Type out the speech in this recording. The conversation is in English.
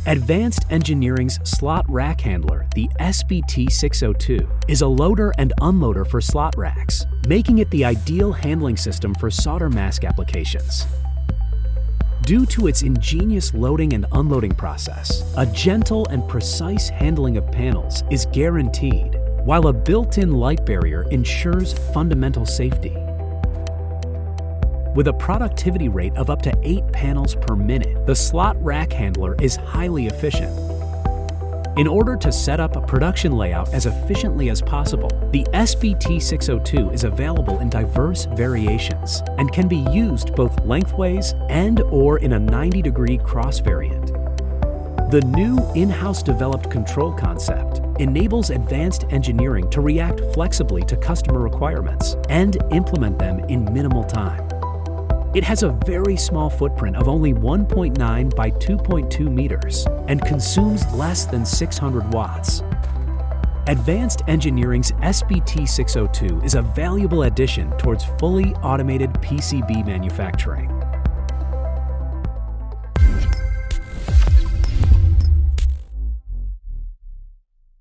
Advanced Engineering's slot rack handler, the SBT602, is a loader and unloader for slot racks, making it the ideal handling system for solder mask applications. Due to its ingenious loading and unloading process, a gentle and precise handling of panels is guaranteed, while a built-in light barrier ensures fundamental safety. With a productivity rate of up to 8 panels per minute, the slot rack handler is highly efficient. In order to set up a production layout as efficiently as possible, the SBT602 is available in diverse variations and can be used both lengthways and/or in a 90-degree cross variant. The new in-house developed control concept enables Advanced Engineering to react flexibly to customer requirements and implement them in minimal time. It has a very small footprint of only 1.9 by 2.2 meters and consumes less than 600 watts. Advanced Engineering's SBT602 is a valuable addition towards fully automated PCB manufacturing.